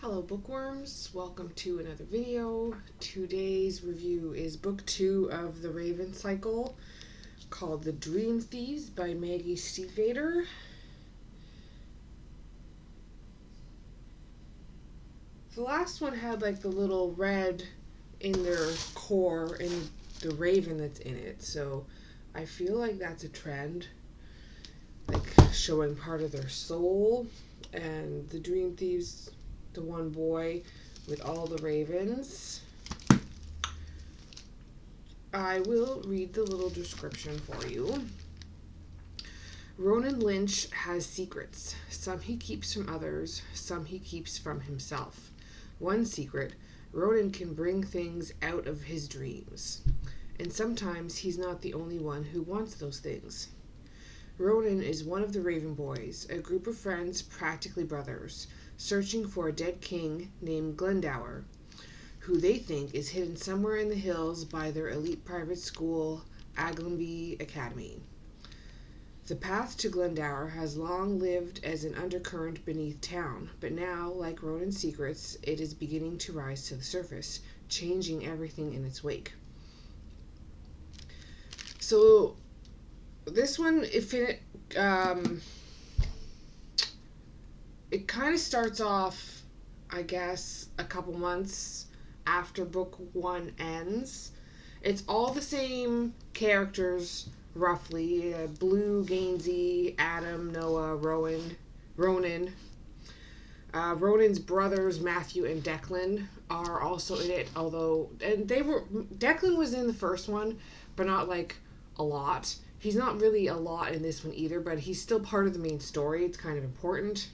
Hello bookworms, welcome to another video. Today's review is book 2 of the Raven cycle called The Dream Thieves by Maggie Stiefvater. The last one had like the little red in their core and the raven that's in it, so I feel like that's a trend, like showing part of their soul. And the Dream Thieves, the one boy with all the ravens. I will read the little description for you. Ronan Lynch has secrets. Some he keeps from others, some he keeps from himself. One secret, Ronan can bring things out of his dreams. And sometimes he's not the only one who wants those things. Ronan is one of the Raven Boys, a group of friends, practically brothers, searching for a dead king named Glendower, who they think is hidden somewhere in the hills by their elite private school, Aglenby Academy. The path to Glendower has long lived as an undercurrent beneath town, but now, like Ronan's secrets, it is beginning to rise to the surface, changing everything in its wake. So, this one, it kind of starts off, I guess, a couple months after book 1 ends. It's all the same characters, roughly. Blue, Gainsey, Adam, Noah, Ronan. Ronan's brothers, Matthew and Declan, are also in it, Declan was in the first one, but not like a lot. He's not really a lot in this one either, but he's still part of the main story. It's kind of important.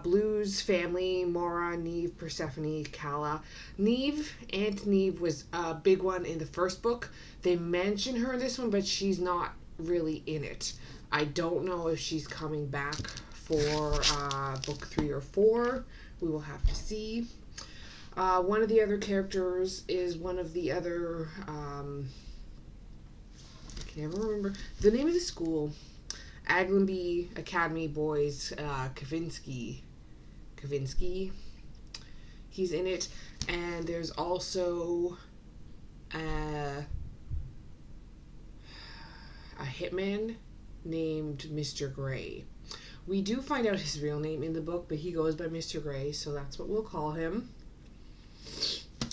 Blue's family, Maura, Neve, Persephone, Calla. Aunt Neve was a big one in the first book. They mention her in this one, but she's not really in it. I don't know if she's coming back for book 3 or 4. We will have to see. One of the other characters is one of the other... I can never remember the name of the school. Aglenby Academy boys, Kavinsky. He's in it. And there's also a hitman named Mr. Gray. We do find out his real name in the book, but he goes by Mr. Gray, so that's what we'll call him.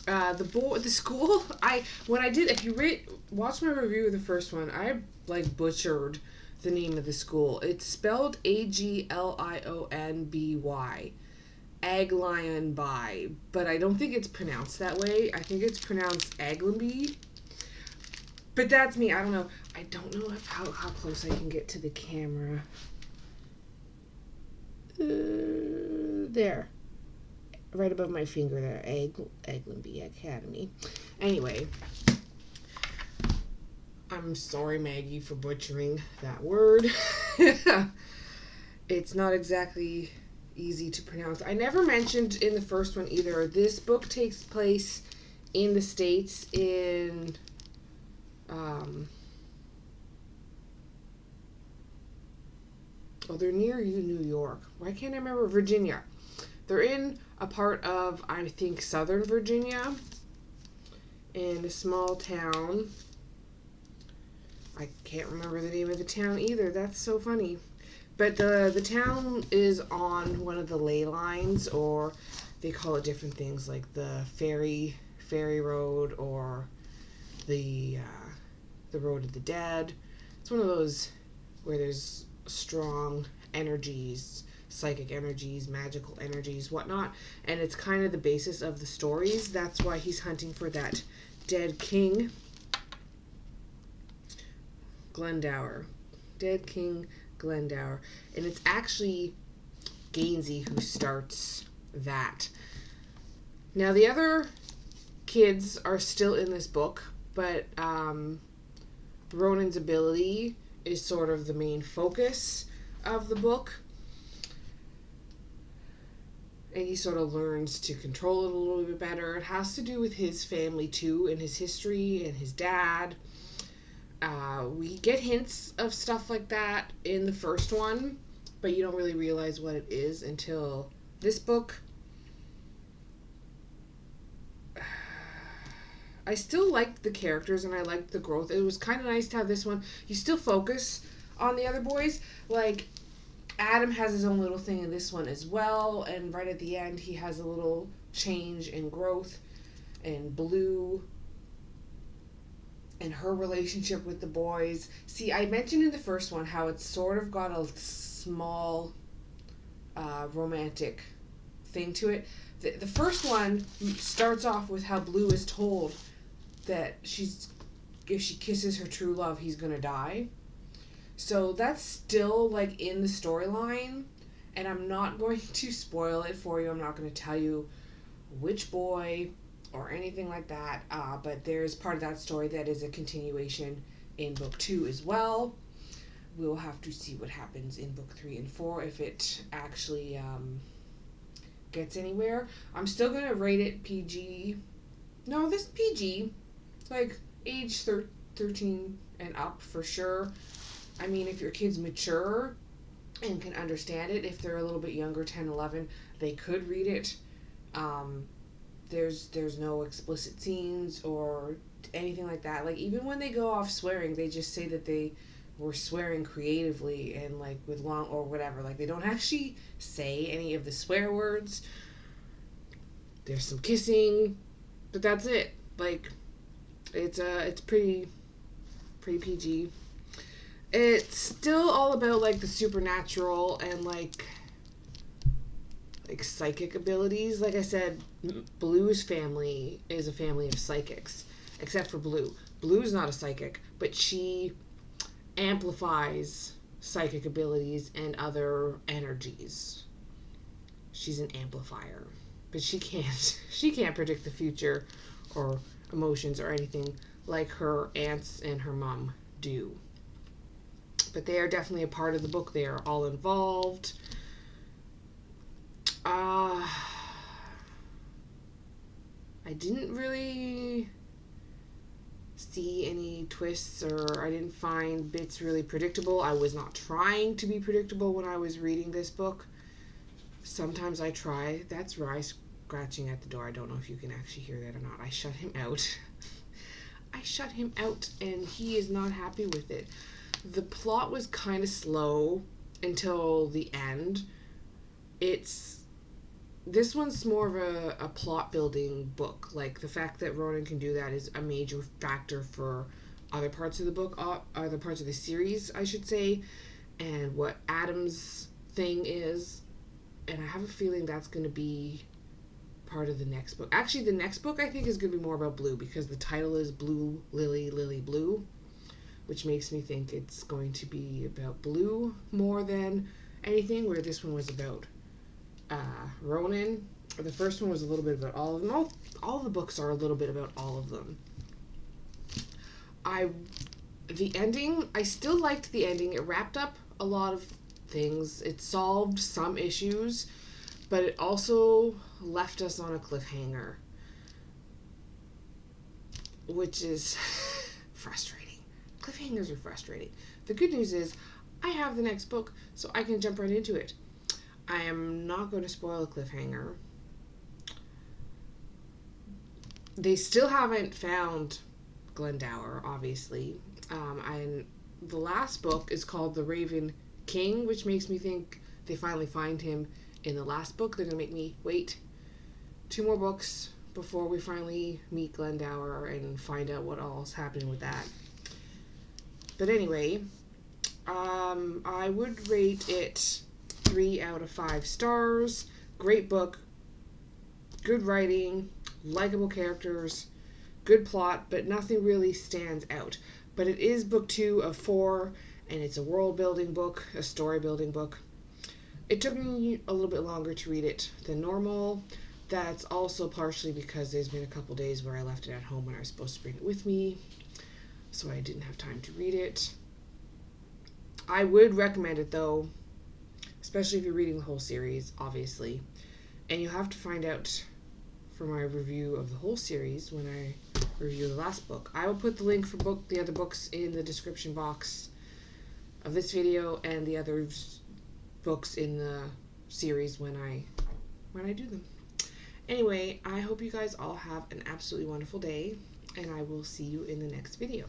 The school, if you watch my review of the first one, I butchered the name of the school. It's spelled Aglionby, Aglionby, but I don't think it's pronounced that way. I think it's pronounced Aglenby. But that's me. I don't know. I don't know how close I can get to the camera. There. Right above my finger there. Aglenby Academy. Anyway. I'm sorry, Maggie, for butchering that word. It's not exactly easy to pronounce. I never mentioned in the first one either. This book takes place in the States in... they're near New York. Why can't I remember? Virginia. They're in a part of, I think, Southern Virginia, in a small town. I can't remember the name of the town either. That's so funny. But the town is on one of the ley lines, or they call it different things, like the ferry road, or the road of the dead. It's one of those where there's strong energies, psychic energies, magical energies, whatnot, and it's kind of the basis of the stories. That's why he's hunting for that dead king, Glendower. Dead King Glendower. And it's actually Gainsey who starts that. Now, the other kids are still in this book, but Ronan's ability is sort of the main focus of the book. And he sort of learns to control it a little bit better. It has to do with his family, too, and his history, and his dad. We get hints of stuff like that in the first one, but you don't really realize what it is until this book. I still liked the characters and I liked the growth. It was kind of nice to have this one. You still focus on the other boys. Like, Adam has his own little thing in this one as well, and right at the end he has a little change in growth. And Blue and her relationship with the boys. See, I mentioned in the first one how it's sort of got a small romantic thing to it. The first one starts off with how Blue is told that if she kisses her true love, he's gonna die. So that's still like in the storyline, and I'm not going to spoil it for you. I'm not going to tell you which boy or anything like that, but there's part of that story that is a continuation in book 2 as well. We'll have to see what happens in book 3 and 4 if it actually gets anywhere. I'm still going to rate it PG. No, this PG. It's like age 13 and up for sure. I mean, if your kid's mature and can understand it, if they're a little bit younger, 10, 11, they could read it. There's no explicit scenes or anything like that. Like, even when they go off swearing, they just say that they were swearing creatively and, like, with long or whatever. Like, they don't actually say any of the swear words. There's some kissing, but that's it. Like, it's pretty PG. It's still all about, like, the supernatural and, like psychic abilities. Like I said, Blue's family is a family of psychics, except for Blue. Blue's not a psychic, but she amplifies psychic abilities and other energies. She's an amplifier, but she can't predict the future or emotions or anything like her aunts and her mom do. But they are definitely a part of the book. They are all involved. I didn't really see any twists, or I didn't find bits really predictable. I was not trying to be predictable when I was reading this book. Sometimes I try. That's Rye scratching at the door. I don't know if you can actually hear that or not. I shut him out. And he is not happy with it. The plot was kind of slow until the end. This one's more of a plot building book. Like, the fact that Ronan can do that is a major factor for other parts of the book, other parts of the series, I should say, and what Adam's thing is. And I have a feeling that's going to be part of the next book. Actually, the next book I think is going to be more about Blue, because the title is Blue, Lily, Lily, Blue, which makes me think it's going to be about Blue more than anything, where this one was about Ronan. The first one was a little bit about all of them. All the books are a little bit about all of them. The ending, I still liked the ending. It wrapped up a lot of things. It solved some issues, but it also left us on a cliffhanger, which is frustrating. Cliffhangers are frustrating. The good news is I have the next book, so I can jump right into it. I am not going to spoil a cliffhanger. They still haven't found Glendower, obviously. And the last book is called The Raven King, which makes me think they finally find him in the last book. They're going to make me wait 2 more books before we finally meet Glendower and find out what all's happening with that. But anyway, I would rate it 3 out of 5 stars. Great book, good writing, likable characters, good plot, but nothing really stands out. But it is book 2 of 4, and it's a world building book, a story building book. It took me a little bit longer to read it than normal. That's also partially because there's been a couple days where I left it at home when I was supposed to bring it with me, so I didn't have time to read it. I would recommend it though, especially if you're reading the whole series, obviously. And you'll have to find out for my review of the whole series when I review the last book. I will put the link for the other books in the description box of this video, and the other books in the series when I do them. Anyway, I hope you guys all have an absolutely wonderful day. and I will see you in the next video.